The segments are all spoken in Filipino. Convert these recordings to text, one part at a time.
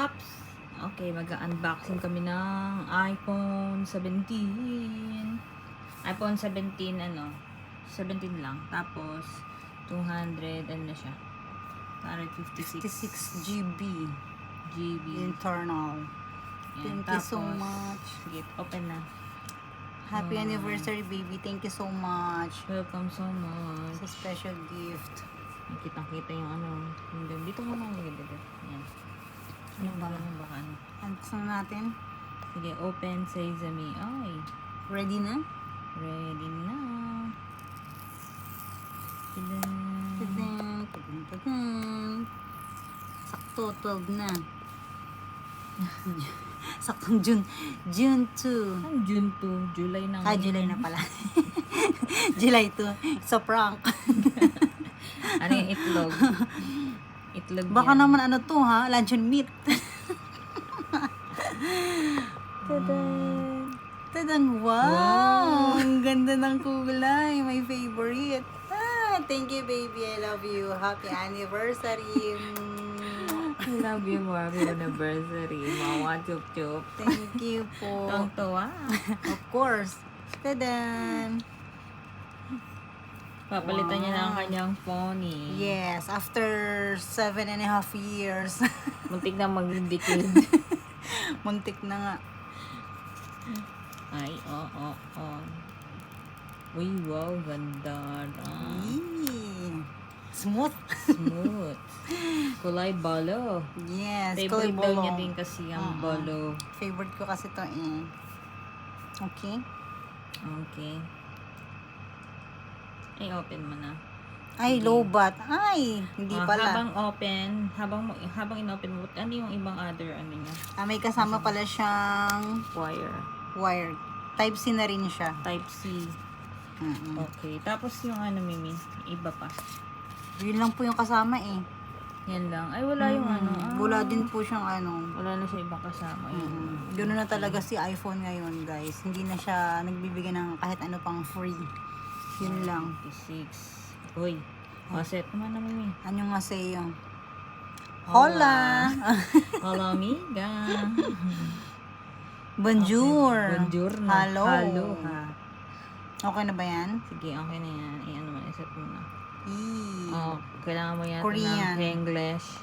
Paps! Okay, mag-unboxing kami ng iPhone 17. iPhone 17, 17 lang. Tapos, 200, ano na siya? 256 GB internal. Yan. Thank you so much. Sige, open na. Happy anniversary, baby. Thank you so much. Welcome so much. It's a special gift. Kitang-kita yung yung dito mo lang yung dito. Yan. Ano ba? Baka ano? Unboxing natin. Sige, open sesame. Ay, Ready na? ready na. Tada! Tadang, tadang, tadang. Sakto, 12 na. Saktong June 2. Ang June 2, July na. July na pala. July 2. It's a prank. Ano yung itlog? Itlog Baka yan. naman ano to ha? Luncheon meat. Tadang! Tadang! Wow! Ang ganda ng kulay. My favorite. Thank you, baby. I love you. Happy anniversary. I love you more. Happy anniversary. Mawa, chup-chup. Thank you po. Tawang-tawa. Of course. Tadang! Papalitan niya na ang kanyang phone eh. Yes, after 7.5 years. Muntik na magdikid. Muntik na nga. Ay, oo. Uy, wow, ganda. Yee. Smooth. Smooth. Kulay balo. Yes, Favorite kulay daw niya bolong. din kasi ang balo. Favorite ko kasi to eh. Okay. Okay. Ay, open mo na. Ay, lowbat. Ay, hindi pala. Habang inopen mo, ano yung ibang other, niya? May kasama pala siyang wire. Type-C na rin siya. Type-C. Mm-mm. Okay. Tapos yung Mimi, iba pa. Yun lang po yung kasama eh. Yan lang. Ay, wala yung Wala din po siyang Wala na siya ibang kasama. Ganoon na talaga si iPhone ngayon, guys. Hindi na siya nagbibigay ng kahit ano pang free. Yun lang. 56. Uy. Set naman na, Mimi. Ano nga sa'yo? Hola! Hola, amiga. Bonjour! Bonjour na. Hello! Hello, ha. Okay na ba yan? Sige, okay na yan. Ano mo, iset mo na. Kailangan mo yan Korean. ng English.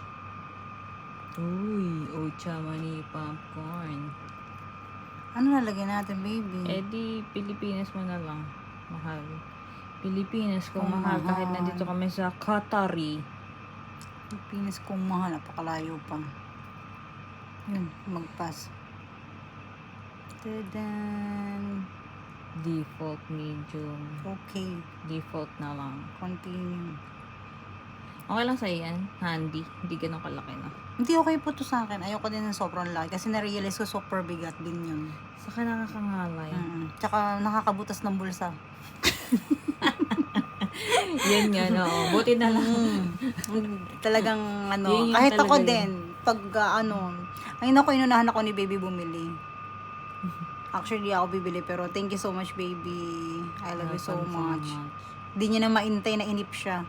Uy, ocha mani popcorn. Ano lalagyan natin, baby? Di, Pilipinas mo na lang. Mahal. Pilipinas kung Kung mahal. mahal. Kahit nandito kami sa Qatari. Pilipinas kung mahal. Napakalayo pa. Yun, magpas. Tadaan! Default medium. Okay. Default na lang. Continue. Okay lang sa'yo yan. Handy. Hindi ganun kalaki na. Hindi okay po to sa akin. Ayoko din ng sobrang laki. Kasi na-realize ko super bigat din yun. Saka nakakangalay. Tsaka nakakabutas ng bulsa. Yan nga, no. Buti na lang. Talagang Yun yung kahit ako talaga din, pag ay naku, inunahan ako ni baby bumili. Actually, ako bibili, pero thank you so much, baby. I love you so much. Di niya na maintay na inip siya.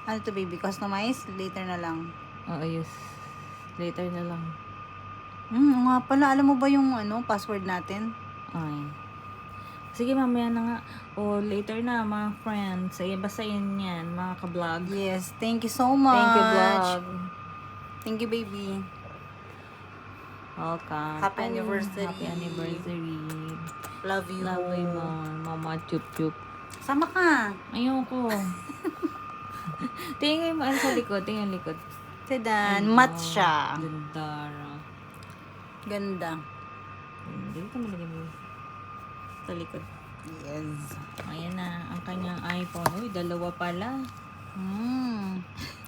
Ano to, baby? Customize? Later na lang. Oo, yes. Later na lang. Nga pala, alam mo ba yung password natin? Ay. Sige, mamaya na nga. O, later na, mga friends. Ay, basta yun yan, mga ka-vlog. Yes, thank you so much. Thank you, vlog. Thank you, baby. Welcome. Happy anniversary. Happy anniversary. Love you. Love you, Mama Chup-Chup. Sama ka. Ayoko. Tingin mo sa likod. Tingin likod. Sedan. Mat siya. Ganda. Ganda. Dito malagay mo. Sa likod. Yes. Ayan na. Ang kanyang iPhone. Uy, dalawa pala.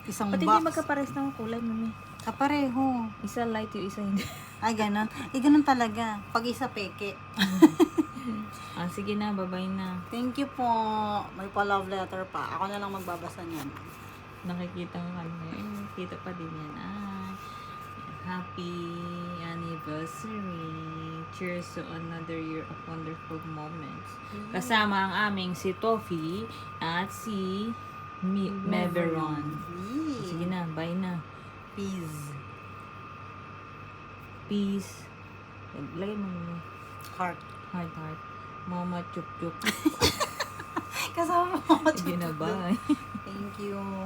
Isang Pati box. hindi magkapares ng kulay, Mami. Kapareho. Isa light yung isa hindi. Ay, ganun. Ganun talaga. Pag isa peke. Sige na. Bye-bye na. Thank you po. May pa-love letter pa. Ako na lang magbabasa niyan. Nakikita ko kanina. Kita pa din yan. Happy anniversary. Cheers to another year of wonderful moments. Kasama ang aming si Toffee at si Meveron. Sige na, bye na. Peace. peace. Lagay mo na. Heart. Heart. Mama, chup-chup. Kasama mo ako. Sige na, bye. Thank you.